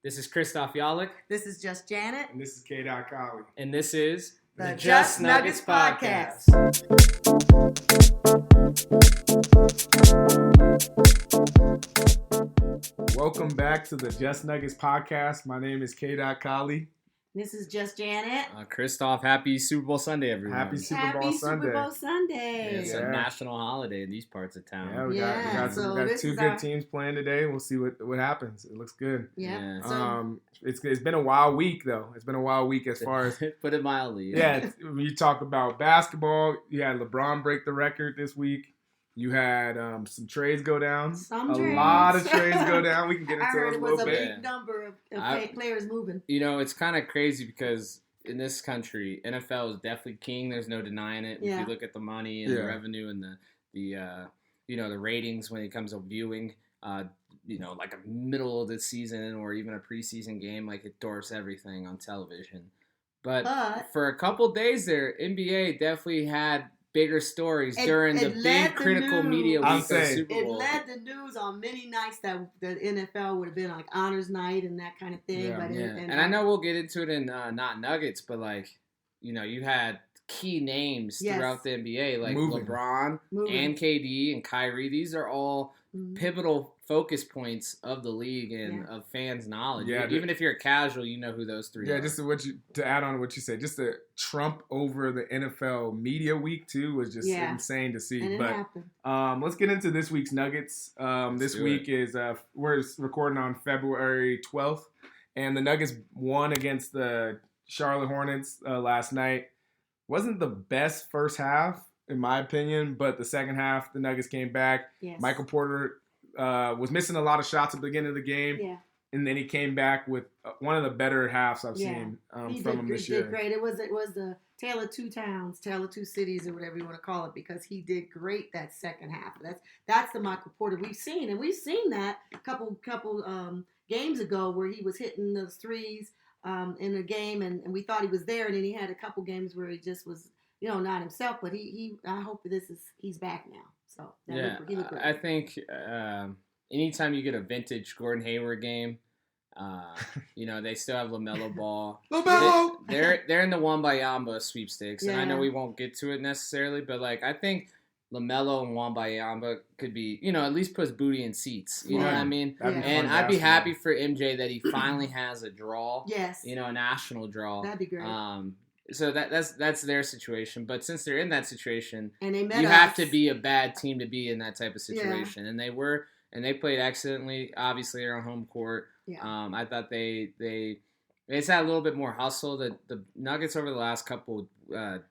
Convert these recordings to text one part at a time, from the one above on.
This is Christoph Yalik. This is Just Janet. And this is K. Colley. And this is the Just Nuggets Podcast. Welcome back to the Just Nuggets Podcast. My name is K. Colley. This is Just Janet. Christoph, happy Super Bowl Sunday, everyone. Happy Super Bowl Sunday. Super Bowl Sunday. Yeah, it's a national holiday in these parts of town. Yeah, we got two good teams playing today. We'll see what happens. It looks good. Yeah. It's been a wild week, though. It's been a wild week as far as... Put it mildly. Yeah, when you talk about basketball, you had LeBron break the record this week. You had some trades go down. Lot of trades go down. We can get into those a little bit. I heard it was a big number of players moving. You know, it's kind of crazy because in this country, NFL is definitely king. There's no denying it. Yeah. If you look at the money and the revenue and the ratings when it comes to viewing, like a middle of the season or even a preseason game, like it dwarfs everything on television. But for a couple days there, NBA definitely had bigger stories during the big critical media week of Super Bowl. It led the news on many nights that the NFL would have been like honors night and that kind of thing. Yeah. And I know we'll get into it in not Nuggets, but you had key names throughout the NBA like LeBron and KD and Kyrie. These are all pivotal focus points of the league and of fans' knowledge. Yeah, even if you're a casual, you know who those three are. Yeah, just to add on to what you said, just the Trump over the NFL media week too was just insane to see. And but let's get into this week's Nuggets. This week is we're recording on February 12th, and the Nuggets won against the Charlotte Hornets last night. Wasn't the best first half, in my opinion, but the second half, the Nuggets came back. Yes. Michael Porter was missing a lot of shots at the beginning of the game, and then he came back with one of the better halves I've seen from him this year. He did great. It was the tale of two towns, tale of two cities, or whatever you want to call it, because he did great that second half. That's the Michael Porter we've seen that a couple games ago where he was hitting those threes in a game, and we thought he was there, and then he had a couple games where he just was, not himself. But I hope he's back now. So he looked great. I think anytime you get a vintage Gordon Hayward game, they still have LaMelo Ball. They're in the Wembanyama sweepstakes, and I know we won't get to it necessarily, but I think LaMelo and Wembanyama could be, at least puts booty in seats. You know what I mean? And I'd be happy for MJ that he finally has a draw. Yes. A national draw. That'd be great. So that's their situation. But since they're in that situation, and they you have to be a bad team to be in that type of situation. Yeah. And they played excellently. Obviously, they're on home court. Yeah. I thought they just had a little bit more hustle. The Nuggets over the last couple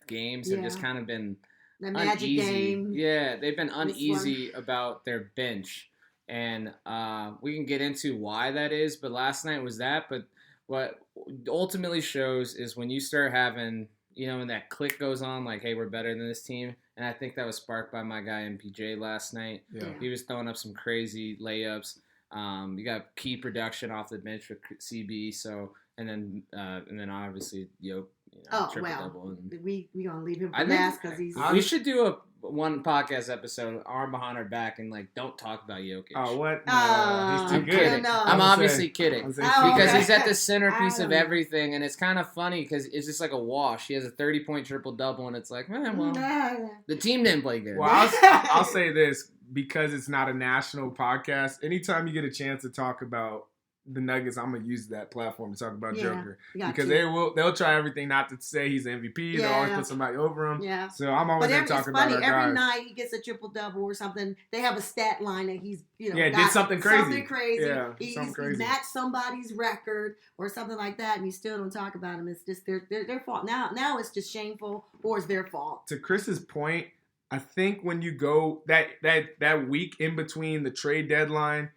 games have just kind of been the Magic uneasy. Game. Yeah, they've been uneasy about their bench. And we can get into why that is, but last night was that. But what ultimately shows is when you start having, when that click goes on, like, hey, we're better than this team. And I think that was sparked by my guy MPJ last night. Yeah. He was throwing up some crazy layups. You got key production off the bench with CB. So, and then obviously Yoke. Triple-double. We gonna leave him for last because he's. We should do one podcast episode, arm behind our back, and don't talk about Jokic. Oh, what? No, he's too good. Kidding. No. I'm obviously kidding because he's at the centerpiece of everything, and it's kind of funny because it's just like a wash. He has a 30-point triple-double, and it's like, the team didn't play good. Well, I'll say this because it's not a national podcast. Anytime you get a chance to talk about the Nuggets, I'm gonna use that platform to talk about Joker because they'll try everything not to say he's MVP. They'll always put somebody over him. Yeah. So I'm always gonna talk about our guys. Every night he gets a triple double or something. They have a stat line that he's did something crazy. Something crazy. Yeah, He matched somebody's record or something like that, and you still don't talk about him. It's just their fault. Now it's just shameful, or it's their fault. To Chris's point, I think when you go that week in between the trade deadline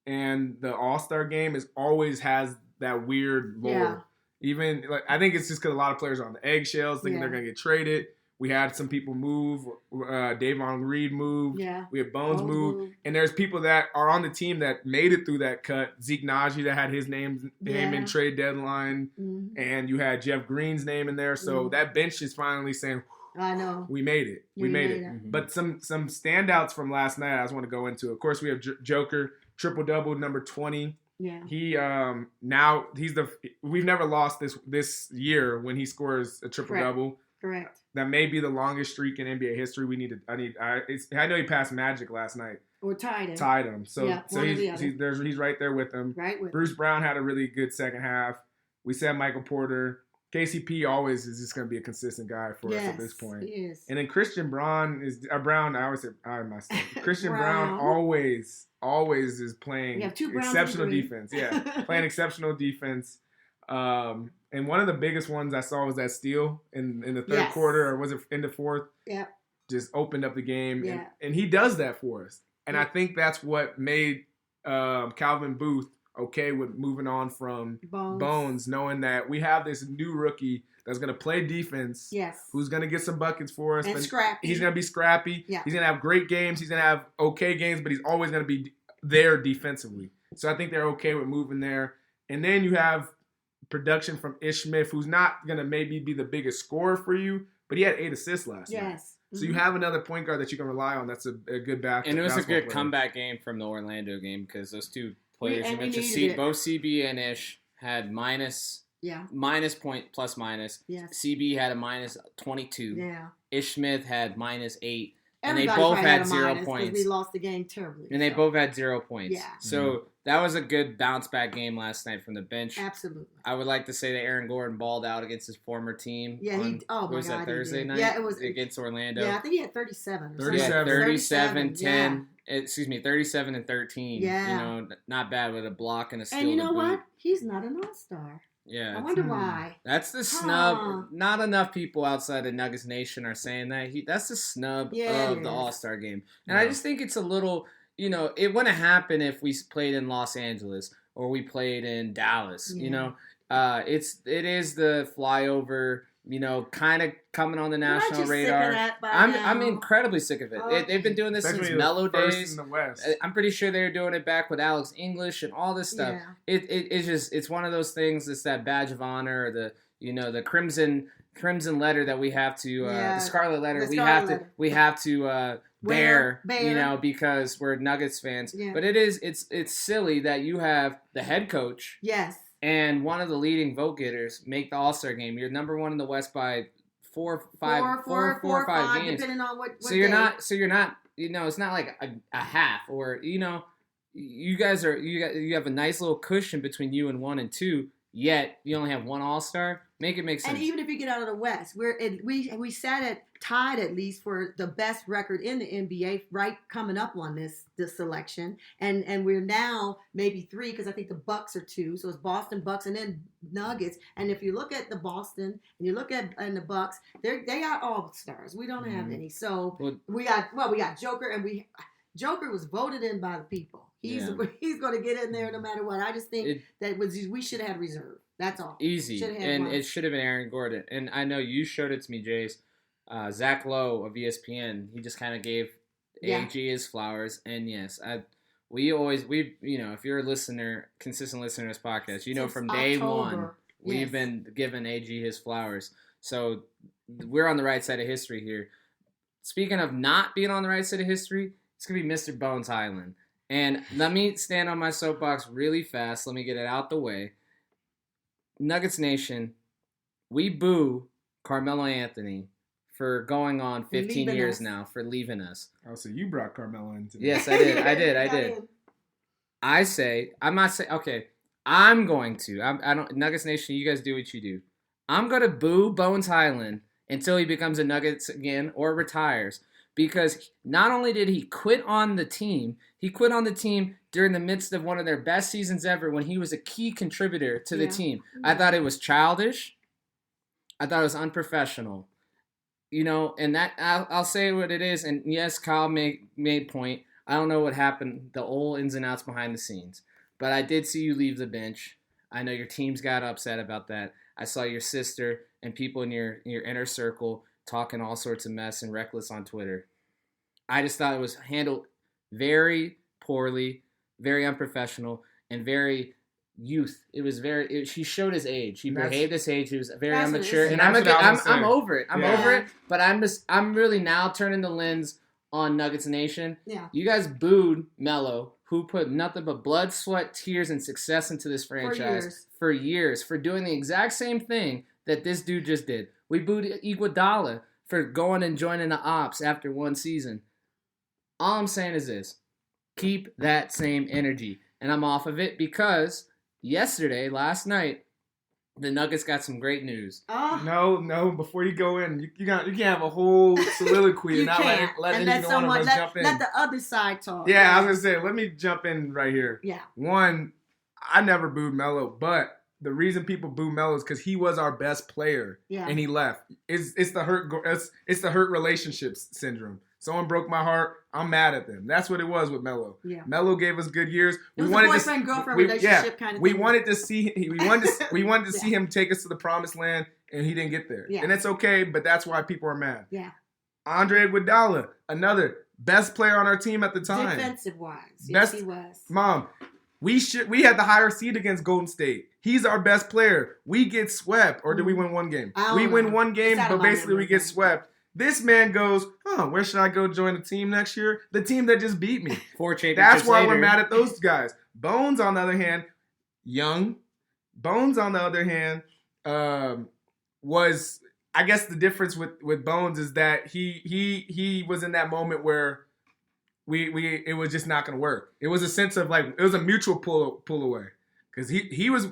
and the All-Star game always has that weird lore. Yeah. Even I think it's just because a lot of players are on the eggshells, thinking they're going to get traded. We had some people move. Davon Reed moved. Yeah. We had Bones move. And there's people that are on the team that made it through that cut. Zeke Naji that had his name in trade deadline. Mm-hmm. And you had Jeff Green's name in there. So that bench is finally saying, I know. We made it. We made it. Mm-hmm. But some standouts from last night I just want to go into. Of course, we have Joker, triple-double, number 20 Yeah. He now we've never lost this year when he scores a triple double. Correct. That may be the longest streak in NBA history. I know he passed Magic last night. Or tied him. So he's right there with him. Right with Bruce Brown had a really good second half. We said Michael Porter. KCP always is just going to be a consistent guy for us at this point. He is. And then Christian Brown is Brown. I always say Christian Brown always is playing exceptional defense. Yeah, playing exceptional defense. And one of the biggest ones I saw was that steal in the third quarter, or was it in the fourth? Yeah. Just opened up the game, and he does that for us. And I think that's what made Calvin Booth okay with moving on from Bones, knowing that we have this new rookie that's going to play defense, who's going to get some buckets for us. And scrappy. He's going to be scrappy. Yeah. He's going to have great games. He's going to have okay games, but he's always going to be there defensively. So I think they're okay with moving there. And then you have production from Ish Smith, who's not going to maybe be the biggest scorer for you, but he had 8 assists last night. So you have another point guard that you can rely on. That's a good basketball player. And it was a good comeback game from the Orlando game because those two players you mentioned, both CB and Ish had minus point plus minus. CB had a minus 22. Yeah. Ish Smith had minus 8. And Everybody they both had 0 points. points. We lost the game terribly. And they both had 0 points. Yeah. So that was a good bounce back game last night from the bench. Absolutely. I would like to say that Aaron Gordon balled out against his former team. Yeah, was that Thursday night? Yeah, it was against Orlando. Yeah, I think he had 37. 37, 10. Yeah. Excuse me, 37 and 13. Yeah. Not bad with a block and a steal. And you know what? He's not an all-star. Yeah. I wonder why. That's the snub. Not enough people outside of Nuggets Nation are saying that. That's the snub of the All-Star game. And I just think it's a little, it wouldn't happen if we played in Los Angeles or we played in Dallas. Yeah. It is the flyover, kind of coming on the national radar. I'm incredibly sick of it. They've been doing this since Melo days. In the West. I'm pretty sure they were doing it back with Alex English and all this stuff. Yeah. It's one of those things. It's that badge of honor, or the crimson letter that we have to the scarlet letter we have to bear, because we're Nuggets fans. Yeah. But it's silly that you have the head coach. Yes. And one of the leading vote getters make the All-Star game. You're number one in the West by four or five games. Depending on what so you're not. It's not like a half, or you guys you have a nice little cushion between you and 1 and 2. Yet you only have one All-Star. Make it make sense. And even if you get out of the West, we sat at tied at least for the best record in the NBA, right, coming up on this selection, and we're now maybe 3 because I think the Bucks are 2, so it's Boston, Bucks, and then Nuggets. And if you look at the Boston and you look at the Bucks, they got all stars. We don't have any. So we got Joker, and Joker was voted in by the people. He's going to get in there no matter what. I just think we should have had reserve. That's all. Easy. And it should have been Aaron Gordon. And I know you showed it to me, Jace. Zach Lowe of ESPN, he just kind of gave AG his flowers. And yes, if you're a listener, consistent listener to this podcast, from day one, we've been giving AG his flowers. So we're on the right side of history here. Speaking of not being on the right side of history, it's going to be Mr. Bones Highland. And let me stand on my soapbox really fast. Let me get it out the way. Nuggets Nation, we boo Carmelo Anthony for going on 15 years now, for leaving us. Oh, so you brought Carmelo into this. Yes, I did. I did. I say, I'm not saying, okay, I'm going to. I don't. Nuggets Nation, you guys do what you do. I'm going to boo Bones Highland until he becomes a Nuggets again or retires. Because not only did he quit on the team, he quit on the team during the midst of one of their best seasons ever when he was a key contributor to the team. I thought it was childish. I thought it was unprofessional. And that I'll say what it is. And yes, Kyle made point. I don't know what happened, the old ins and outs behind the scenes. But I did see you leave the bench. I know your teams got upset about that. I saw your sister and people in your inner circle talking all sorts of mess and reckless on Twitter. I just thought it was handled very poorly, very unprofessional, and very youth. It was he showed his age. He behaved his age. He was very immature. And I'm over it. I'm over it. But I'm really now turning the lens on Nuggets Nation. Yeah. You guys booed Melo, who put nothing but blood, sweat, tears, and success into this franchise for years for doing the exact same thing that this dude just did. We booed Iguodala for going and joining the ops after one season. All I'm saying is this. Keep that same energy. And I'm off of it because last night, the Nuggets got some great news. No. Before you go in, you can't have a whole soliloquy and not let either one of us jump in. Let the other side talk. Yeah, I was gonna say, let me jump in right here. Yeah. One, I never booed Melo, but the reason people boo Melo is because he was our best player, and he left. It's the hurt relationships syndrome. Someone broke my heart. I'm mad at them. That's what it was with Melo. Yeah. Melo gave us good years. It was a boyfriend-girlfriend relationship kind of thing. We wanted to see see him take us to the promised land, and he didn't get there. Yeah. And it's okay, but that's why people are mad. Yeah. Andre Iguodala, another best player on our team at the time. Defensive-wise. Yes, he was. Mom, we had the higher seed against Golden State. He's our best player. We get swept. Or did we win one game? We win one game, but basically we get swept. This man goes, where should I go join the team next year? The team that just beat me. 4 championships That's why later. we're mad at those guys. Bones, on the other hand, young. Bones, on the other hand, was, I guess the difference with Bones is that he was in that moment where it was just not going to work. It was a sense of it was a mutual pull away because he was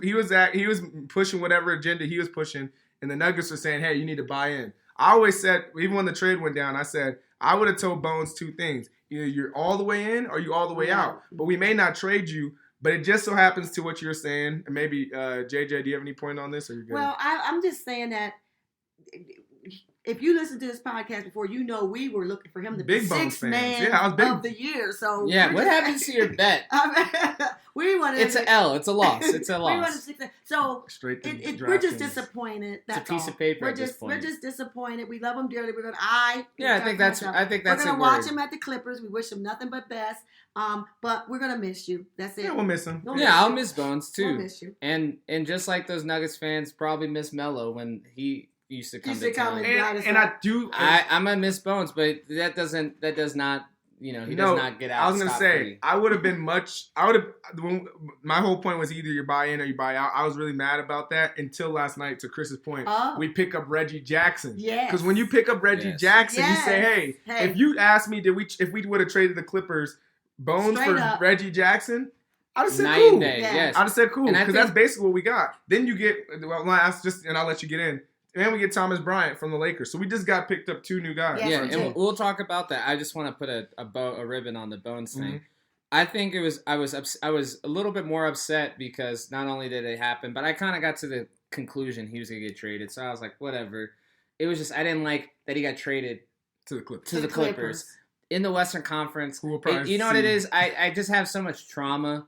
pushing whatever agenda he was pushing, and the Nuggets were saying, hey, you need to buy in. I always said, even when the trade went down, I said, I would have told Bones 2 things. Either you're all the way in or you all the way out. But we may not trade you, but it just so happens to what you're saying. And maybe, JJ, do you have any point on this? Or you good? Well, I'm just saying that if you listen to this podcast before, you know we were looking for him to be sixth man of the year. So what happens to your bet? We wanted. It's an L. It's a loss. It's a loss. So we're just disappointed. That's it's a piece of paper. We're just disappointed. We love him dearly. We're gonna. I think that's. We're gonna watch him at the Clippers. We wish him nothing but best. But we're gonna miss you. That's it. Yeah, we'll miss him. I'll miss Bones too. We'll miss you. And just like those Nuggets fans probably miss Melo when he used to come to town. And I do. I'm gonna miss Bones, but that does not. He does not get out. I was gonna say I would have been my whole point was either you buy in or you buy out. I was really mad about that until last night. To Chris's point, we pick up Reggie Jackson. Yes. Because when you pick up Reggie Jackson, you say, hey, if you asked me if we would have traded the Clippers Bones for Reggie Jackson, I'd have said cool. I'd have said cool because that's basically what we got. Then you get and I'll let you get in. And we get Thomas Bryant from the Lakers. So we just got picked up 2 new guys. Yeah, and we'll talk about that. I just want to put a ribbon on the Bones thing. Mm-hmm. I think I was a little bit more upset because not only did it happen, but I kind of got to the conclusion he was going to get traded. So I was like, whatever. It was just I didn't like that he got traded to the Clippers. To the Clippers. In the Western Conference. You know what it is? I just have so much trauma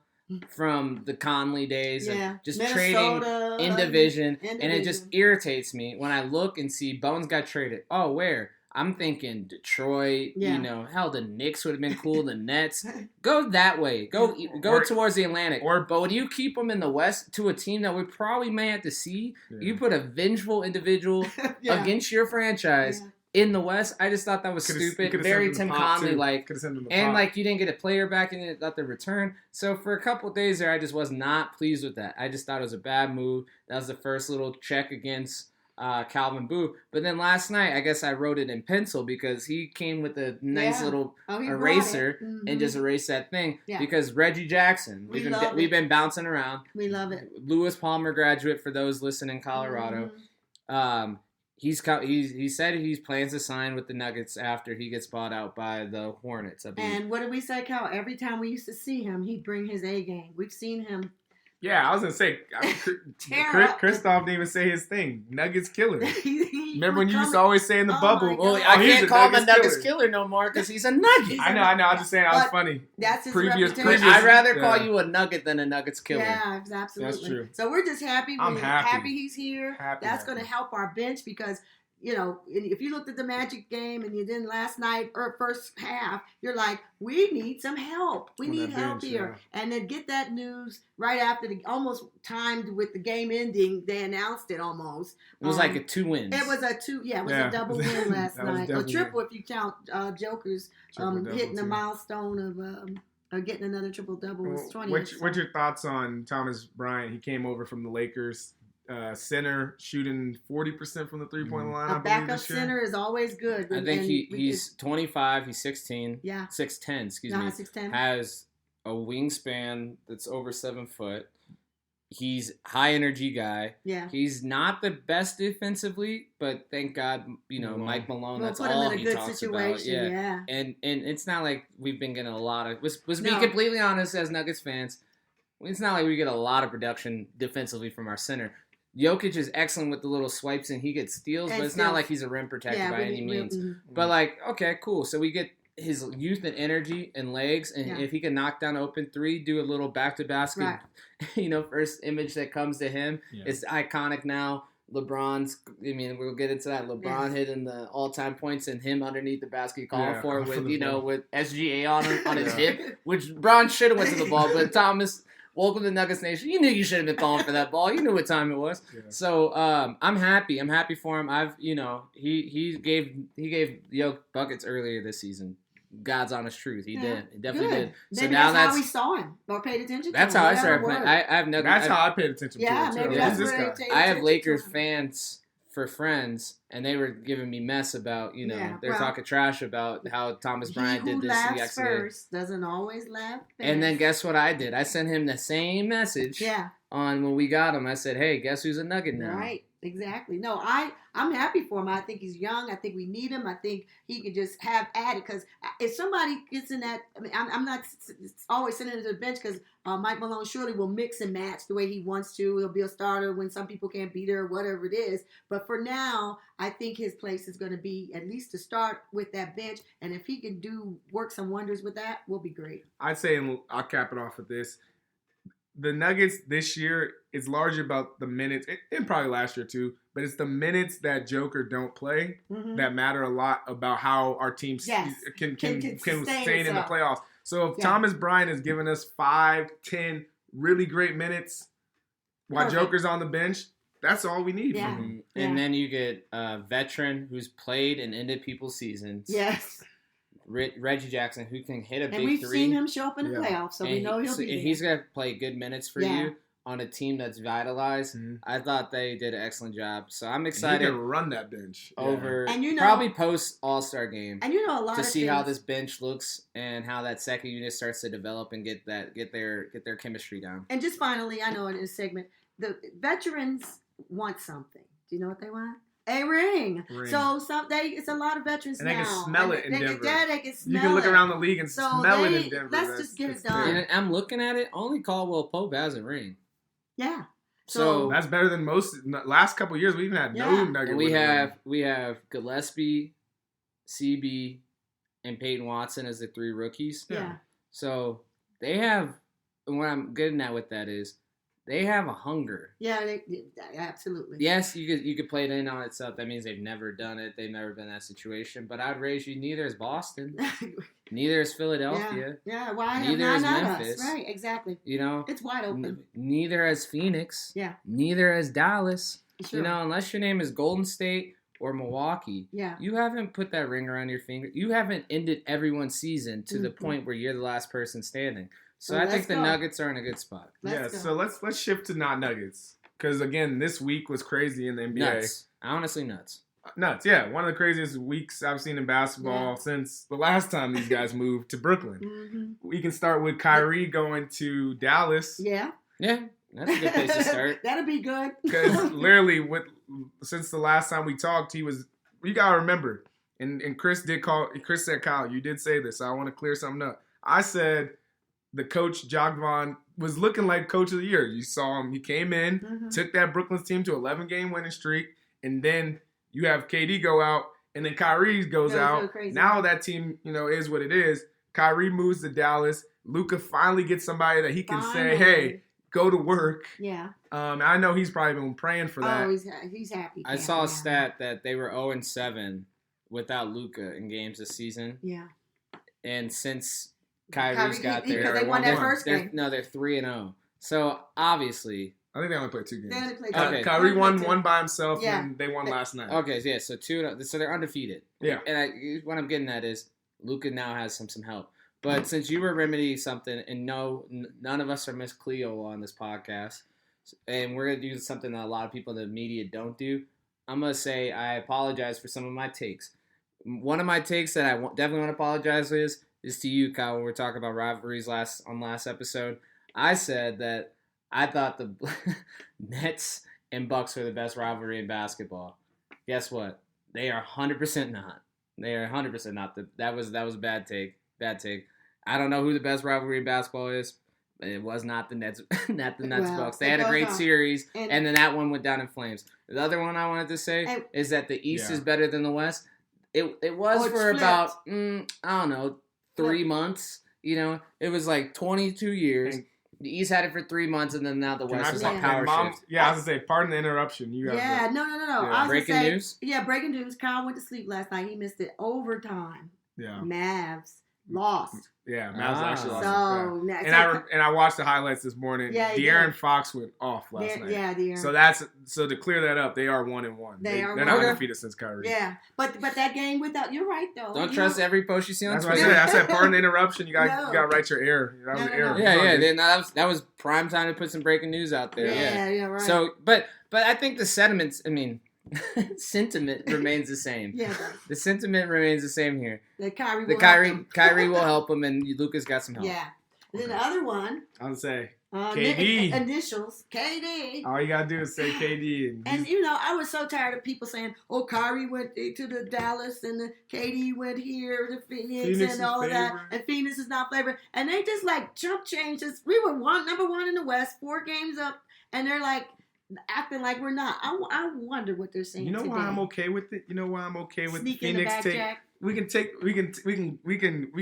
from the Conley days of just trading in division, and it just irritates me when I look and see Bones got traded. Oh, where? I'm thinking Detroit, hell, the Knicks would have been cool, the Nets. Go that way. Go towards the Atlantic. But when you keep them in the West to a team that we probably may have to see, you put a vengeful individual against your franchise in the West. I just thought that was stupid. Very Tim Conley like, and like you didn't get a player back and you got the return. So for a couple of days there, I just was not pleased with that. I just thought it was a bad move. That was the first little check against Calvin Boo. But then last night, I guess I wrote it in pencil because he came with a nice little eraser and just erased that thing. Yeah. Because Reggie Jackson, we've been bouncing around. We love it. Lewis Palmer graduate for those listening in Colorado. Mm-hmm. He said he plans to sign with the Nuggets after he gets bought out by the Hornets. And what did we say, Cal? Every time we used to see him, he'd bring his A game. We've seen him. Yeah, I was going to say, Christoph didn't even say his thing. Nuggets killer. Remember when you used to always say in the bubble? Well, I can't call him a Nuggets killer no more because he's a Nugget. I know. I was just saying that was funny. That's his reputation. I'd rather call you a Nugget than a Nuggets killer. Yeah, absolutely. That's true. So we're just happy. I'm happy he's here. That's going to help our bench because if you looked at the Magic game and you didn't last night or first half, you're like, we need some help. We need help here. Yeah. And then get that news right after almost timed with the game ending. They announced it almost. It was like a 2 wins. It was a double win last night. A triple if you count Joker's hitting the milestone of getting another triple-double was 20. What's your thoughts on Thomas Bryant? He came over from the Lakers. Center shooting 40% from the three-point line. A backup center is always good. I think he's 25. He's 16. Yeah. 6'10", excuse me. 6'10". Has a wingspan that's over 7 foot. He's high energy guy. Yeah. He's not the best defensively, but thank God, Mike Malone. That's all he talks about. Yeah. And it's not like we've been getting a lot of. Was being completely honest as Nuggets fans. It's not like we get a lot of production defensively from our center. Jokic is excellent with the little swipes and he gets steals, but it's not like he's a rim protector by any means. But okay, cool. So we get his youth and energy and legs, and if he can knock down an open three, do a little back to basket, first image that comes to him. Yeah. It's iconic now. LeBron's, we'll get into that. LeBron hitting the all-time points and him underneath the basket calling for it with with SGA on his hip, which Bron should have went to the ball, but Thomas. Welcome to Nuggets Nation. You knew you should have been calling for that ball. You knew what time it was. Yeah. So I'm happy. I'm happy for him. He gave Yoke buckets earlier this season. God's honest truth. He did. He definitely did. So maybe now that's how we saw him or paid attention to him. That's how I started playing. I have Nuggets. That's how I paid attention to him. Yeah, maybe that's where I have Lakers fans for friends, and they were giving me mess about, they're talking trash about how Thomas Bryant did this. He laughs first doesn't always laugh best. And then guess what I did? I sent him the same message on when we got him. I said, hey, guess who's a Nugget now? Right, exactly. No, I'm happy for him. I think he's young. I think we need him. I think he could just have added, because if somebody gets in that, I'm not always sending him to the bench because Mike Malone surely will mix and match the way he wants to. He'll be a starter when some people can't beat her or whatever it is. But for now, I think his place is going to be at least to start with that bench. And if he can work some wonders with that, we'll be great. I'd say, and I'll cap it off with this, the Nuggets this year is largely about the minutes, and probably last year too, but it's the minutes that Joker don't play that matter a lot about how our team can sustain in the playoffs. So if Thomas Bryant is giving us 5-10 really great minutes while Joker's on the bench, that's all we need from him. And then you get a veteran who's played and ended people's seasons. Yes. Reggie Jackson, who can hit a big three. And we've seen him show up in the playoffs, so we know he'll be there. And he's going to play good minutes for you on a team that's vitalized. I thought they did an excellent job. So I'm excited. He can run that bench. Over probably post All-Star game. And a lot to see how this bench looks and how that second unit starts to develop and get their chemistry down. And just finally, I know in this segment, the veterans want something. Do you know what they want? A ring. So it's a lot of veterans and now. And they can smell it in Denver. They can smell you can look around the league and smell it in Denver. Let's just get it done. And I'm looking at it. Only Caldwell Pope has a ring. Yeah. So that's better than most. Last couple of years, we even had no Nugget. And we have Gillespie, CB, and Peyton Watson as the three rookies. Yeah. So they have. And what I'm getting at with that is, they have a hunger. Yeah, absolutely. Yes, you could play it in on itself. That means they've never done it. They've never been in that situation. But I'd raise you, neither is Boston. Neither is Philadelphia. Yeah, why neither is not Memphis. Us? Right, exactly. It's wide open. Neither has Phoenix. Yeah. Neither has Dallas. Sure. Unless your name is Golden State or Milwaukee. Yeah. You haven't put that ring around your finger. You haven't ended everyone's season to the point where you're the last person standing. So I think the Nuggets are in a good spot. So let's shift to not Nuggets. Because, again, this week was crazy in the NBA. Nuts. Honestly, nuts. Nuts, yeah. One of the craziest weeks I've seen in basketball since the last time these guys moved to Brooklyn. We can start with Kyrie going to Dallas. Yeah. Yeah, that's a good place to start. That'll be good. Because literally, since the last time we talked, you got to remember, and Chris said, Kyle, you did say this, so I want to clear something up. I said, the coach, Jacques Vaughn, was looking like coach of the year. You saw him. He came in, took that Brooklyn's team to 11-game winning streak, and then you have KD go out, and then Kyrie goes out. Now that team, is what it is. Kyrie moves to Dallas. Luka finally gets somebody that he can say, hey, go to work. Yeah. I know he's probably been praying for that. Oh, he's happy. I saw a stat that they were 0-7 without Luka in games this season. Yeah. And since Kyrie's got there. Because they won that first game. No, they're 3-0. So, obviously. I think they only played 2 games. Okay. Kyrie won one by himself, and they won last night. Okay, so 2-0. So they're undefeated. Yeah. And what I'm getting at is Luka now has some help. But since you were remedying something, and no, none of us are Miss Cleo on this podcast, and we're gonna do something that a lot of people in the media don't do. I'm gonna say I apologize for some of my takes. One of my takes that I definitely want to apologize is to you, Kyle. When we're talking about rivalries last episode, I said that I thought the Nets and Bucks are the best rivalry in basketball. Guess what? They are 100% not. They are 100% not. That was a bad take. Bad take. I don't know who the best rivalry in basketball is. But it was not the Nets, Bucks. They had a great series, and then that one went down in flames. The other one I wanted to say is that the East is better than the West. It was for about I don't know 3 months. You know, it was like 22 years. The East had it for 3 months, and then now the West is like power shift. Yeah, I was gonna say, pardon the interruption. You no. Yeah. Breaking news. Yeah, breaking news. Kyle went to sleep last night. He missed it overtime. Yeah. Mavs lost. Yeah, Mavs actually lost. So, and I watched the highlights this morning. Yeah, De'Aaron Fox went off last night. Yeah, De'Aaron. So to clear that up, they are 1-1. They're not undefeated since Kyrie. Yeah, but that game without, you're right though. Don't trust every post you see on Twitter. That's what I said. Pardon the interruption. You got to write your error. That was prime time to put some breaking news out there. Yeah, right. So, but I think the sentiments. I mean. Sentiment remains the same. Yeah, the sentiment remains the same here. Kyrie will help him, and Luka's got some help. Yeah. And then the other one, I would say KD. Initials, KD. All you gotta do is say KD. And I was so tired of people saying, "Oh, Kyrie went to the Dallas, and the KD went here to Phoenix and all of that, and Phoenix is not flavored." And they just like jump changes. We were number one in the West, 4 games up, and they're like. Acting like we're not. I wonder what they're saying. You know today. why I'm okay with it? You know why I'm okay with Sneaking Phoenix the we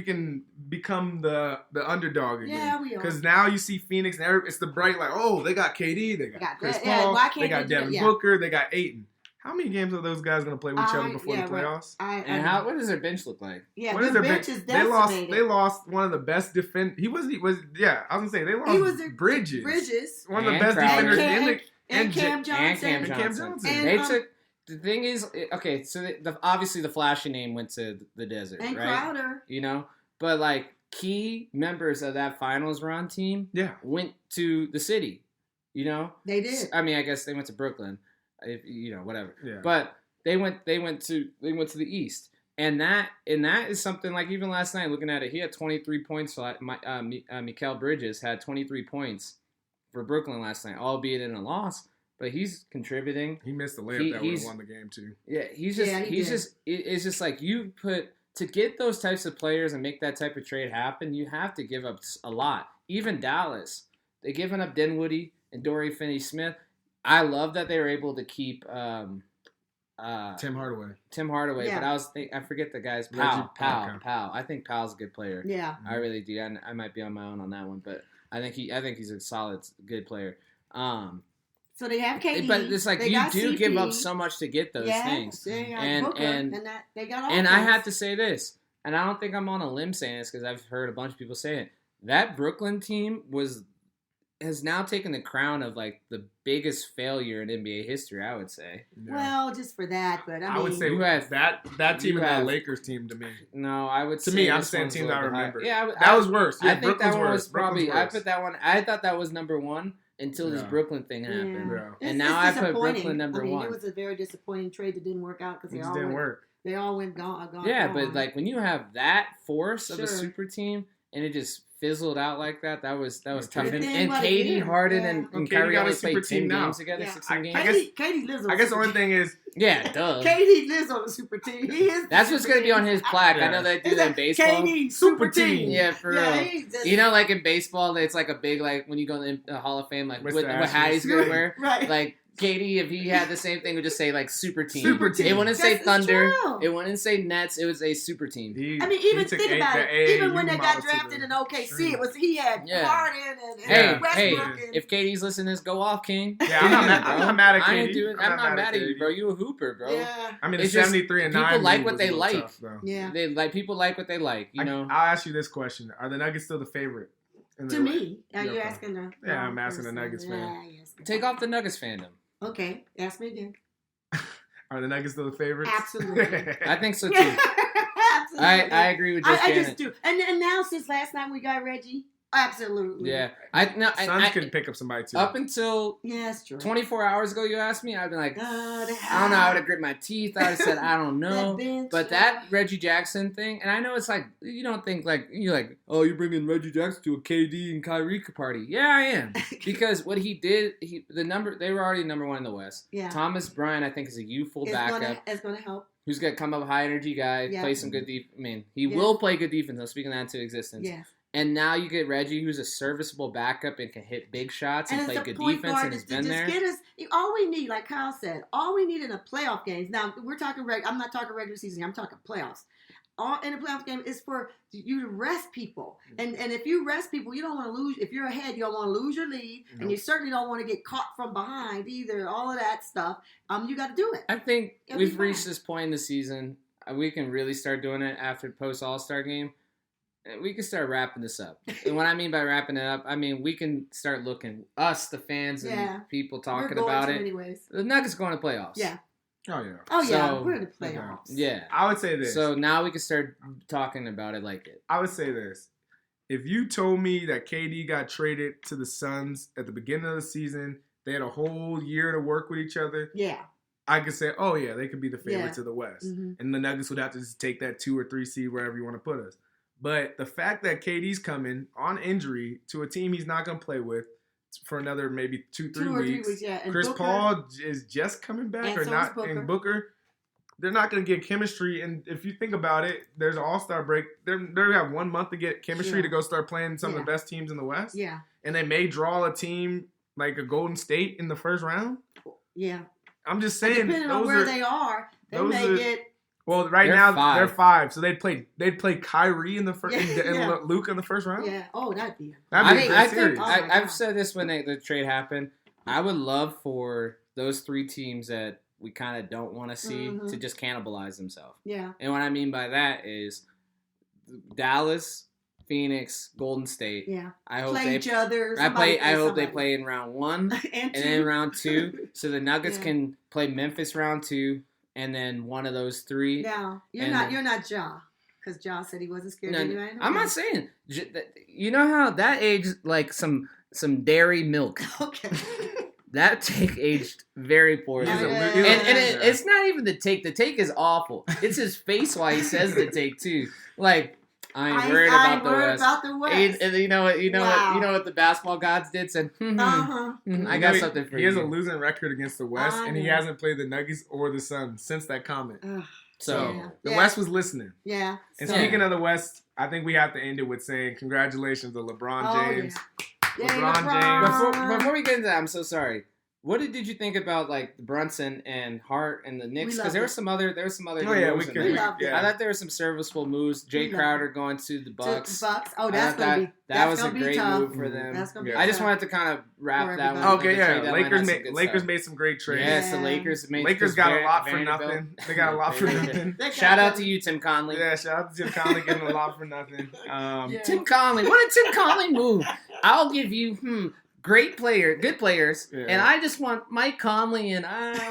can become the underdog again. Yeah, we are. Because now you see Phoenix and it's the bright like, oh, they got KD, they got Chris Paul, they got Devin Booker, they got Ayton. How many games are those guys going to play with each other before the playoffs? What does their bench look like? Yeah, what is their bench is decimated. They lost one of the best defend. I was going to say they lost Bridges. One of the best defenders in the. And Cam Johnson. They took the thing is okay. So obviously the flashy name went to the desert, and right? Crowder, but like key members of that finals run team, went to the city. They did. I mean, I guess they went to Brooklyn, whatever. Yeah. But they went to the East, and that is something like even last night looking at it, he had 23 points. Mikal Bridges had 23 points. For Brooklyn last night, albeit in a loss, but he's contributing. He missed the layup that would have won the game too. Yeah, it's just like you put to get those types of players and make that type of trade happen, you have to give up a lot. Even Dallas, they given up Dinwiddie and Dorian Finney-Smith. I love that they were able to keep Tim Hardaway. Yeah. But I forget the guy's Powell. I think Powell's a good player. Yeah, I really do. I might be on my own on that one, but. I think he's a solid, good player. So they have KD, but it's like you do give up so much to get those things. And they got all. And I have to say this, and I don't think I'm on a limb saying this because I've heard a bunch of people say it. That Brooklyn team has now taken the crown of like the biggest failure in NBA history. I would say. Yeah. Well, just for that, but I mean, would say that team and the Lakers team to me. No, I would. To me, I'm saying teams I remember. Yeah, that was worse. Yeah, I think that one was probably. I put that one. I thought that was number one until this Brooklyn thing happened, and now I put Brooklyn number one. It was a very disappointing trade that didn't work out because it didn't work. They all went gone. Yeah, but like when you have that force of a super team and it just fizzled out like that. That was tough. And Katie, Harden, and Kyrie only played 10 games together, 16 games. Katie lives on I guess the only thing is... Yeah, duh. Katie lives on the super team. That's what's going to be on his plaque. I know they do that in baseball. Katie, super team. Yeah, for real. Like in baseball, it's like a big, like when you go in the Hall of Fame, like what hat he's going to wear. Right. Like, Katie, if he had the same thing, would just say like super team. Super team. It wouldn't say Thunder. It wouldn't say Nets. It would say super team. Even think about it. Even when they got drafted in OKC, he had Harden and Westbrook. If Katie's listening to this, go off, King. Yeah, I'm not mad at Katie. I'm not mad at you, bro. You a hooper, bro. Yeah. I mean, it's 73-9. People like what they like. Tough, yeah. People like what they like. I'll ask you this question: are the Nuggets still the favorite? To me, are you asking the? Yeah, I'm asking the Nuggets fan. Take off the Nuggets fandom. Okay, ask me again. Are the Nuggets still the favorites? Absolutely. I think so too. Absolutely. I agree with I just do. And now since last night we got Reggie, absolutely. Yeah. Suns can pick up somebody too. Up until that's true. 24 hours ago, you asked me, I'd been like, I don't know. I would have grit my teeth. I would have said, I don't know. But that Reggie Jackson thing, and I know it's like, you don't think like, you're like, oh, you're bringing Reggie Jackson to a KD and Kyrie party. Yeah, I am. Because what he did, they were already number one in the West. Yeah. Thomas Bryant, I think, is a youthful backup. It's going to help. Who's going to come up, high energy guy, play some good defense. I mean, he will play good defense. I'm speaking that into existence. Yes. And now you get Reggie, who's a serviceable backup and can hit big shots and play good defense, and has been there. All we need, like Kyle said, all we need in a playoff games. Now we're talking. I'm not talking regular season. I'm talking playoffs. All in a playoff game is for you to rest people, and if you rest people, you don't want to lose. If you're ahead, you don't want to lose your lead, and you certainly don't want to get caught from behind either. All of that stuff. You got to do it. I think we've reached this point in the season. We can really start doing it after post All-Star game. We can start wrapping this up. And what I mean by wrapping it up, I mean we can start looking, us, the fans, and people talking about it. Anyways. The Nuggets going to playoffs. Yeah. Oh, yeah. Oh, yeah. So, we're in the playoffs. Yeah. I would say this. So now we can start talking about it like it. I would say this. If you told me that KD got traded to the Suns at the beginning of the season, they had a whole year to work with each other. Yeah. I could say, oh, yeah, they could be the favorites of the West. Mm-hmm. And the Nuggets would have to just take that 2 or 3 seed wherever you want to put us. But the fact that KD's coming on injury to a team he's not going to play with for another maybe 2-3 weeks. Yeah. And Chris Booker, Paul is just coming back or so not. And Booker, they're not going to get chemistry. And if you think about it, there's an all-star break. They're going to have 1 month to get chemistry to go start playing some of the best teams in the West. Yeah. And they may draw a team like a Golden State in the first round. Yeah. I'm just saying. Depending on where they are, they may get. Well, they're 5, so they'd play Kyrie in the first, and Luka in the first round. Yeah. Oh, that'd be. I've said this when the trade happened. I would love for those 3 teams that we kind of don't want to see to just cannibalize themselves. Yeah. And what I mean by that is Dallas, Phoenix, Golden State. Yeah. I hope play each other. I hope they play in round 1 and then round 2, so the Nuggets can play Memphis round 2. And then one of those 3. No, you're not Ja, because Ja said he wasn't scared anyway. I'm not saying. You know how that aged like some dairy milk. Okay. That take aged very poorly. It's not even the take. The take is awful. It's his face while he says the take too. Like I ain't worried about the West. And you know what the basketball gods did? Said, I got something for you. He has a losing record against the West, and he hasn't played the Nuggets or the Suns since that comment. So the West was listening. Yeah. And speaking of the West, I think we have to end it with saying congratulations to LeBron James. LeBron James. Before we get into that, I'm so sorry. What did you think about like Brunson and Hart and the Knicks? Because there were some other moves. I thought there were some serviceable moves. Jay Crowder going to the Bucks. Oh, that was a great move for them. I just wanted to kind of wrap that one. Okay, yeah. Lakers made some great trades. Yes, the Lakers got a lot for nothing. They got a lot for nothing. Shout out to you, Tim Conley. Yeah, shout out to Tim Conley getting a lot for nothing. Tim Conley, what a Tim Conley move! I'll give you great good players, and I just want Mike Conley and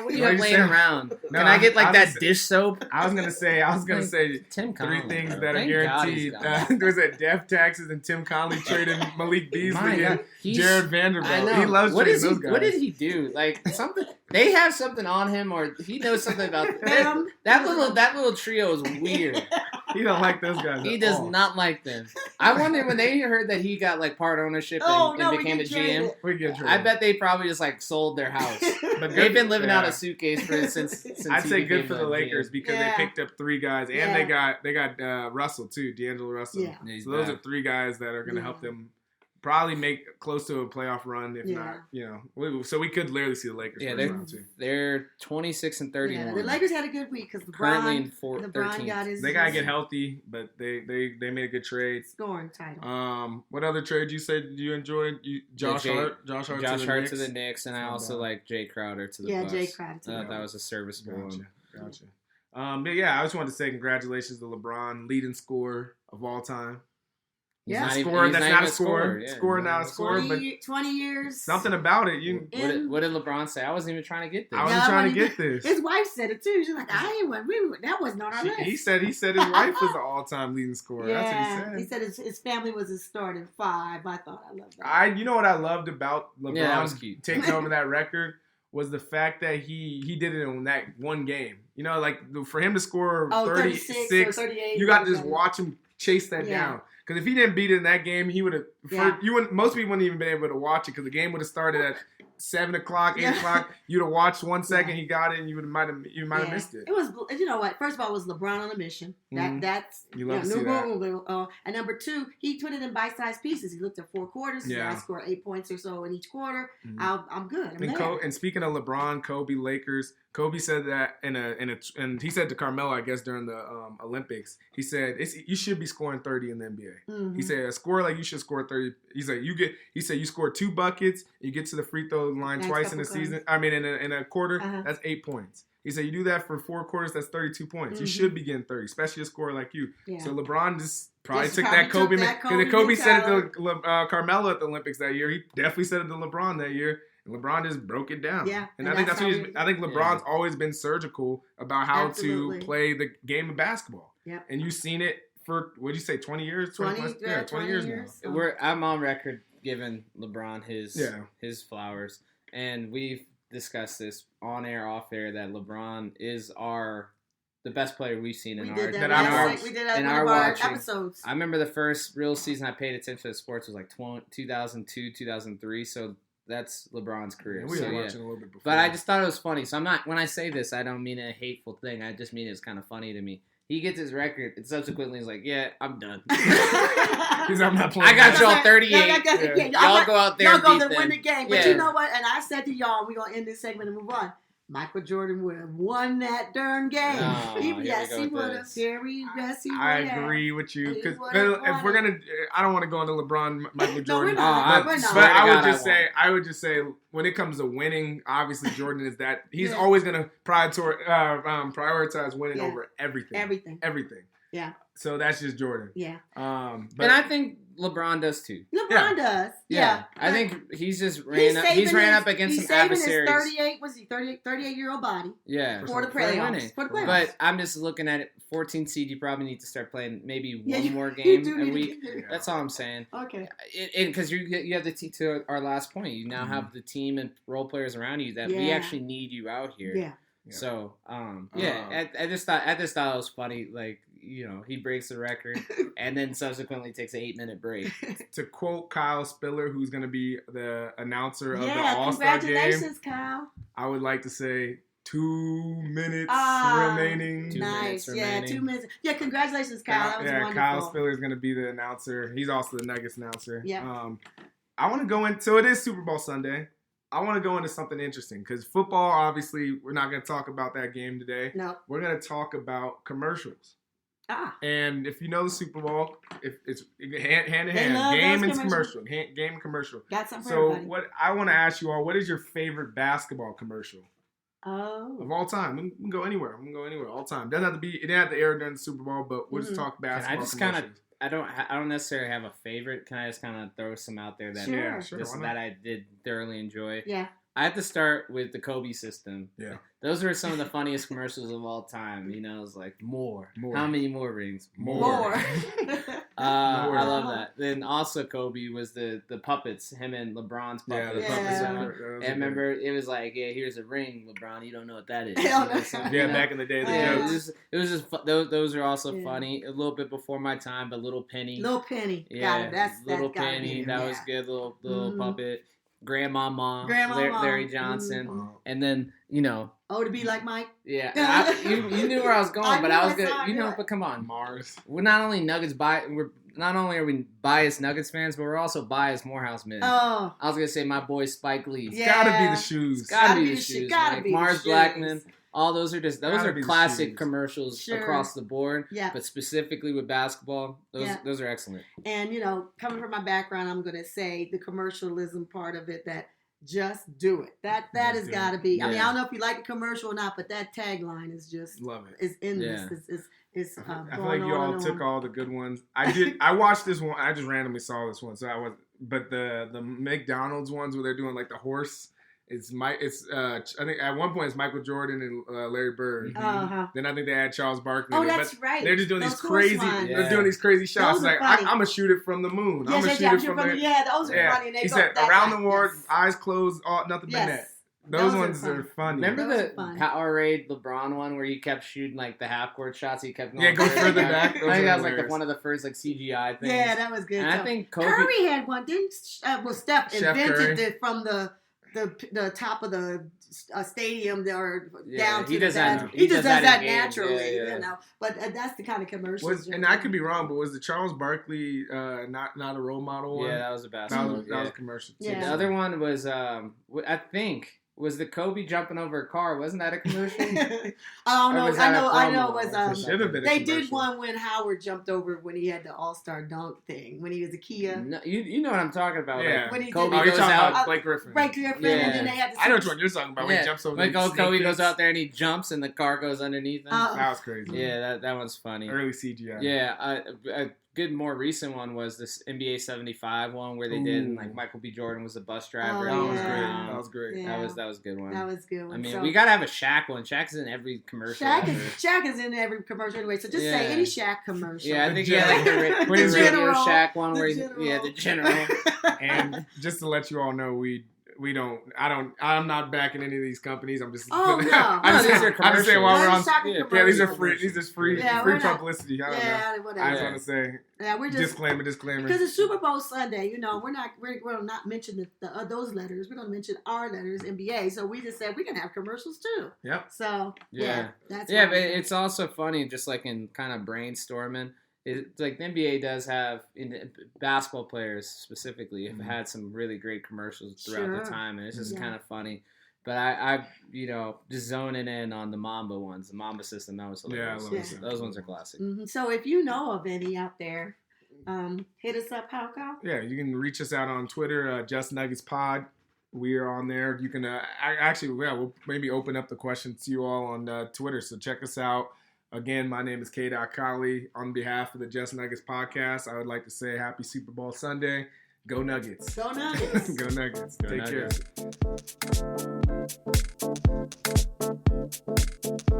what do you have laying around? Can I get that dish soap? I was gonna say Tim Conley, 3 things that are guaranteed. There's that death taxes and Tim Conley trading Malik Beasley and Jared Vanderbilt. He loves trading those guys. What did he do? Like something? They have something on him, or he knows something about them. That little trio is weird. He don't like those guys. He does not like them. I wonder when they heard that he got like part ownership and became a GM. I bet they probably just like sold their house. But they've been living out a suitcase since I'd say good for the Lakers because they picked up 3 guys and they got Russell too, D'Angelo Russell. Yeah. So those are 3 guys that are going to help them probably make close to a playoff run, if not, so we could literally see the Lakers. Yeah, they're 26-31. Yeah, the Lakers had a good week because currently in they gotta get healthy, but they made a good trade. Scoring title. What other trade you said you enjoyed? Josh Hart to the Knicks, and I also like Jay Crowder to the Bucks. Jay Crowder to the Bucks. That was a serviceable one. Gotcha. But yeah, I just wanted to say congratulations to LeBron, leading scorer of all time. That's not a score. Yeah, Score, not a score. But 20 years. Something about it. What did LeBron say? I wasn't even trying to get this. I wasn't trying to get this. His wife said it too. She's like, that wasn't on our list. He said his wife was the all-time leading scorer. Yeah, That's what he said. He said his family was his starting five. I thought I loved that. You know what I loved about LeBron taking over that record was the fact that he did it in that one game. You know, like for him to score 36 or 38, you got to just watch him chase that down. Because if he didn't beat it in that game, he would have. Most people wouldn't even been able to watch it because the game would have started at 7 o'clock, 8 o'clock. You'd have watched 1 second, he got it, and you might have missed it. It was, you know what? First of all, it was LeBron on a mission. That's you love to see that. And number two, he put it in bite-sized pieces. He looked at 4 quarters. I scored 8 points or so in each quarter. I'm good. And speaking of LeBron, Kobe, Lakers. Kobe said that and he said to Carmelo, I guess during the Olympics, he said you should be scoring 30 in the NBA. He said a score like you should score 30. He said you score 2 buckets, you get to the free throw line twice in a season. I mean in a quarter, that's 8 points. He said you do that for 4 quarters, that's 32 points. You should be getting 30, especially a scorer like you. Yeah. So LeBron just probably took that Kobe. Because Kobe said it to Carmelo at the Olympics that year. He definitely said it to LeBron that year. LeBron just broke it down. Yeah, and I think that's what I think LeBron's always been surgical about how to play the game of basketball. Yeah, and you've seen it for what did you say, 20 years? 20 years now. I'm on record giving LeBron his flowers, and we've discussed this on air, off air, that LeBron is the best player we've seen in our episodes. I remember the first real season I paid attention to sports was like 2002, 2003. So. That's LeBron's career. Yeah, we were watching a little bit before. But I just thought it was funny. So I'm not. When I say this, I don't mean a hateful thing. I just mean it's kind of funny to me. He gets his record, and subsequently he's like, "Yeah, I'm done. I'm not playing. I got y'all 38. Y'all go out there. Y'all go there and win the game." But you know what? And I said to y'all, we're gonna end this segment and move on. Michael Jordan would have won that darn game. He would have. I agree with you. Because if we're gonna, I don't want to go into LeBron, Michael Jordan. We're not. But I would just say, when it comes to winning, obviously Jordan is that. He's always gonna prioritize winning over everything. Everything. Yeah. So that's just Jordan. Yeah. And I think LeBron does too. LeBron does. Yeah. I think he's just ran up against some adversaries. His 38-year-old body. Yeah. For the playoffs. But I'm just looking at it. 14 seed, you probably need to start playing maybe one more game a week. That's all I'm saying. Okay. Because you have to our last point. You now have the team and role players around you that we actually need you out here. Yeah. So, I just thought it was funny. Like, he breaks the record and then subsequently takes an 8-minute break. To quote Kyle Spiller, who's going to be the announcer of the All-Star game. Congratulations, Kyle. I would like to say 2 minutes remaining. Nice. 2 minutes. Yeah, congratulations, Kyle. That was wonderful. Kyle Spiller is going to be the announcer. He's also the Nuggets announcer. Yeah. I want to go in. So it is Super Bowl Sunday. I want to go into something interesting because football, obviously, we're not going to talk about that game today. No. We're going to talk about commercials. And if you know the Super Bowl, it's hand in hand, game and commercial, game and commercial. Got something for everybody. What I want to ask you all, what is your favorite basketball commercial? Of all time? We can go anywhere. All time. It didn't have to air during the Super Bowl, but we'll just talk basketball. I don't necessarily have a favorite. Can I just kind of throw some out there that that I did thoroughly enjoy? Yeah. I have to start with the Kobe system. Yeah. Those were some of the funniest commercials of all time. It's like more. How many more rings? More. I love that. Then also Kobe was the puppets, him and LeBron's puppets. Yeah, the puppets. And I remember it was like, here's a ring, LeBron. You don't know what that is. Back in the day. It was just those are also funny. A little bit before my time, but Little Penny. Little Penny. Yeah, Little Penny. That was good. Little puppet. Grandmama, Larry Johnson, and then to be like Mike. Yeah, you knew where I was going, but I was gonna, but come on, Mars. We're not only not only are we biased Nuggets fans, but we're also biased Morehouse men. Oh, I was gonna say my boy Spike Lee. It's gotta be the shoes. It's gotta be the shoes. Mars Blackman. All those are classic commercials across the board. Yeah. But specifically with basketball, those are excellent. And coming from my background, I'm gonna say the commercialism part of it, that just do it. That has got to be. I mean, I don't know if you like the commercial or not, but that tagline is just love it. Is in this. is I feel going like you on all and took on. all the good ones. I watched this one. I just randomly saw this one, so I was. But the McDonald's ones where they're doing like the horse. I think at one point it's Michael Jordan and Larry Bird. Uh-huh. Then I think they had Charles Barkley. Oh, in it. that's But right. they're just doing Those these course crazy. ones. They're doing these crazy shots. Those are Like I'm funny. gonna shoot it from the moon. I'm gonna Yes, shoot it from the. yeah, those are funny. And they He go said that around way. the world, Yes. eyes closed, nothing but net. Yes. Those Those are ones are fun. funny. Remember Those the are fun. Powerade LeBron one where you kept shooting like the half court shots? He kept going Yeah, go further back. back. I Those think are that was like hilarious. one of the first like CGI things. Yeah, that was good. And I too. think Kobe. Curry had one. Didn't Steph Chef invented Curry. it from the top of the stadium or Yeah, down to he the does that- bathroom. he He does just that does in that games. naturally, Yeah. you know. But that's the kind of commercials. And I could be wrong, but was the Charles Barkley not a role model one? Yeah, that was a that basketball. was yeah. a commercial too. Yeah. The other one was I think was the Kobe jumping over a car. Wasn't that a commercial? Oh Or no, was that a I know. promo? It was It should have been. A they did commercial. one when Howard jumped over when he had the All-Star dunk thing when he was a Kia. No, you know what I'm talking about. Yeah. Like, When he Kobe did- Oh, you're goes talking out. about Blake Griffin. Right, Griffin, Yeah. and then they had to. I know which one you're talking about. When he jumps over like the oh, snake Kobe goes pits. out there and he jumps and the car goes underneath him. That was crazy. Yeah, that one's funny. Early CGI. Yeah, a good more recent one was this NBA 75 one where they did and like Michael B. Jordan was the bus driver. Oh, That was yeah. great. That was great. Yeah. That was a good one. That was a good one. I mean, So- we gotta have a Shaq one. Shaq's in every commercial. ever. Shaq is in every commercial anyway, so just Yeah. say any Shaq commercial. Yeah, I The think yeah, like the What is it? Radio General. Shack one The where General. the general. And just to let you all know, I'm not backing any of these companies. I'm just. Oh, no. I just, No, these are I just say while commercials. we're We're on. just talking Yeah, these are commercials. free. These are free. Yeah, free we're not- publicity. I don't know. Yeah, I whatever. just want to say Yeah, we're just disclaimer. because it's Super Bowl Sunday. You know, we're not mention those letters. We're gonna mention our letters, NBA. So we just said we're gonna have commercials too. Yep. So Yeah. that's Yeah, why but we- it's also funny, just like in kind of brainstorming. It's like the NBA does have, in basketball players specifically, have had some really great commercials throughout the Sure. time, and it's just Yeah. kind of funny. But I just zoning in on the Mamba ones, the Mamba system. That was hilarious. I love Yeah. Those ones are classic. Mhm. So if you know of any out there, hit us up, Halco. Yeah, you can reach us out on Twitter, Just Nuggets Pod. We are on there. You can we'll maybe open up the questions to you all on Twitter. So check us out. Again, my name is K. Colley. On behalf of the Just Nuggets podcast, I would like to say happy Super Bowl Sunday. Go Nuggets. Go Nuggets. Go Nuggets. Go Take Nuggets. care.